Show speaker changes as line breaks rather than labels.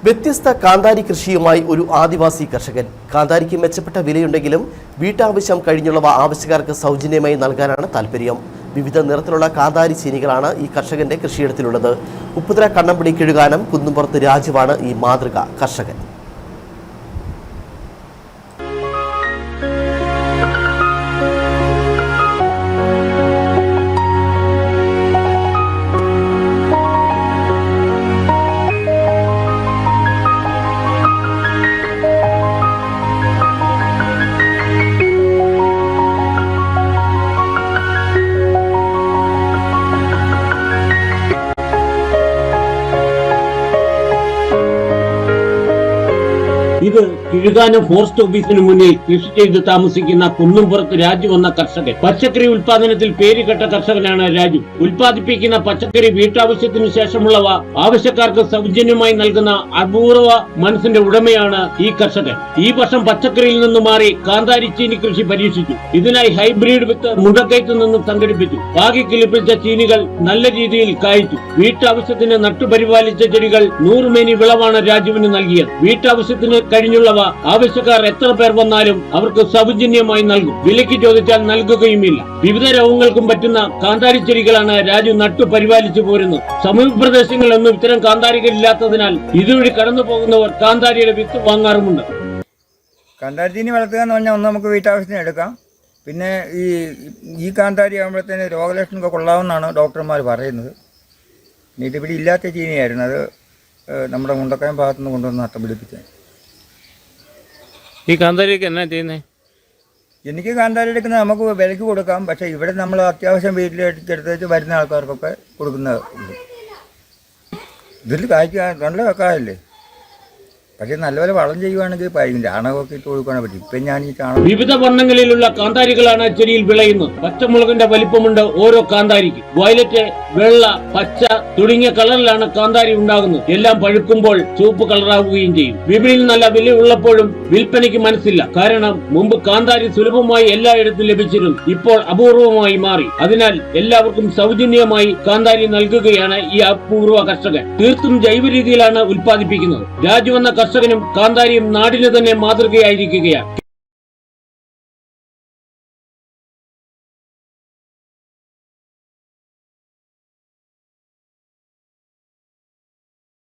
വ്യത്യസ്ത കാന്താരി കൃഷിയുമായി ഒരു ആദിവാസി കർഷകൻ. കാന്താരിക്ക് മെച്ചപ്പെട്ട വിലയുണ്ടെങ്കിലും വീട്ടാവശ്യം കഴിഞ്ഞുള്ളവ ആവശ്യക്കാർക്ക് സൗജന്യമായി നൽകാനാണ് താല്പര്യം. വിവിധ നിറത്തിലുള്ള കാന്താരി ചീനികളാണ് ഈ കർഷകന്റെ കൃഷിയിടത്തിലുള്ളത്. ഉപ്പുതര കണ്ണമ്പടി കിഴുകാനം കുന്നുംപുറത്ത് രാജുവാണ് ഈ മാതൃക കർഷകൻ.
ഇത് കിഴുകാനം ഫോറസ്റ്റ് ഓഫീസിന് മുന്നിൽ കൃഷി ചെയ്ത് താമസിക്കുന്ന കുന്നുംപുറത്ത് രാജു എന്ന കർഷകൻ. പച്ചക്കറി ഉൽപാദനത്തിൽ പേരുകെട്ട കർഷകനാണ് രാജു. ഉൽപാദിപ്പിക്കുന്ന പച്ചക്കറി വീട്ടാവശ്യത്തിനു ശേഷമുള്ളവ ആവശ്യക്കാർക്ക് സൗജന്യമായി നൽകുന്ന അപൂർവ മനസ്സിന്റെ ഉടമയാണ് ഈ കർഷകൻ. ഈ വർഷം പച്ചക്കറിയിൽ നിന്ന് മാറി കാന്താരി ചീനി കൃഷി പരീക്ഷിച്ചു. ഇതിനായി ഹൈബ്രിഡ് വിത്ത് മുണ്ടക്കയത്ത് നിന്നും സംഘടിപ്പിച്ചു. പാകി കിളിപ്പിച്ച ചീനികൾ നല്ല രീതിയിൽ കായ്ച്ചു. വീട്ടാവശ്യത്തിന് നട്ടുപരിപാലിച്ച ചെടികൾ 100 മേനി വിളവാണ് രാജുവിന് നൽകിയത്. വീട്ടാവശ്യത്തിന് കഴിഞ്ഞുള്ളവ ആവശ്യക്കാർ എത്ര പേർ വന്നാലും അവർക്ക് സൗജന്യമായി നൽകും. വിലയ്ക്ക് ചോദിച്ചാൽ നൽകുകയുമില്ല. വിവിധ രോഗങ്ങൾക്കും പറ്റുന്ന കാന്താരി ചെടികളാണ് രാജു നട്ടു പരിപാലിച്ചു പോരുന്നത്. സമീപ പ്രദേശങ്ങളിലൊന്നും ഇത്തരം കാന്താരികൾ ഇല്ലാത്തതിനാൽ ഇതുവഴി കടന്നു പോകുന്നവർ കാന്താരിയുടെ വിത്ത് വാങ്ങാറുമുണ്ട്.
കാന്താരി ചീനി വളർത്തുക എന്ന് പറഞ്ഞാൽ ഒന്ന് നമുക്ക് വീട്ടാവശ്യത്തിന് എടുക്കാം. പിന്നെ ഈ കാന്താരി ആകുമ്പോഴത്തേന് രോഗലക്ഷണമൊക്കെ കൊള്ളാമെന്നാണ് ഡോക്ടർമാർ പറയുന്നത്. ഇവിടെ ഇല്ലാത്ത ചീനിയായിരുന്നു, അത് നമ്മുടെ മുണ്ടക്കയം ഭാഗത്തുനിന്ന് കൊണ്ടുവന്ന് നട്ടം പിടിപ്പിച്ചത്.
ഈ കാന്താരിക്ക് എന്നാ ചെയ്യുന്നത്?
എനിക്ക് കാന്താരി എടുക്കുന്നത് നമുക്ക് വിലയ്ക്ക് കൊടുക്കാം. പക്ഷേ ഇവിടെ നമ്മൾ അത്യാവശ്യം വീട്ടിലെടുത്ത് വരുന്ന ആൾക്കാർക്കൊക്കെ കൊടുക്കുന്നത്. ഇതിൽ കായ്ക്കുക നല്ല കായല്ലേ, പക്ഷേ നല്ലപോലെ വളം ചെയ്യുവാണെങ്കിൽ പായിരിക്കും. ചാണകമൊക്കെ ഇട്ട് കൊടുക്കാനേ പറ്റും. ഇപ്പം ഞാൻ ഈ ചാണകം
വിവിധ വർണ്ണങ്ങളിലുള്ള കാന്താരികളാണ് ചെടിയിൽ വിളയുന്നത്. പച്ചമുളകിന്റെ വലിപ്പമുണ്ട് ഓരോ കാന്താരിക്ക്. വയലറ്റ്, വെള്ള, പച്ച തുടങ്ങിയ കളറിലാണ് കാന്താരി ഉണ്ടാകുന്നത്. എല്ലാം പഴുക്കുമ്പോൾ ചുവപ്പ് കളറാവുകയും ചെയ്യും. വിപണിയിൽ നല്ല വില ഉള്ളപ്പോഴും വിൽപ്പനയ്ക്ക് മനസ്സില്ല. കാരണം മുമ്പ് കാന്താരി സുലഭമായി എല്ലായിടത്തും ലഭിച്ചിരുന്നു. ഇപ്പോൾ അപൂർവമായി മാറി. അതിനാൽ എല്ലാവർക്കും സൗജന്യമായി കാന്താരി നൽകുകയാണ് ഈ അപൂർവ കർഷകൻ. തീർത്തും ജൈവ രീതിയിലാണ് ഉൽപ്പാദിപ്പിക്കുന്നത്. രാജു എന്ന കർഷകനും കാന്താരിയും നാടിന് തന്നെ മാതൃകയായിരിക്കുകയാണ്.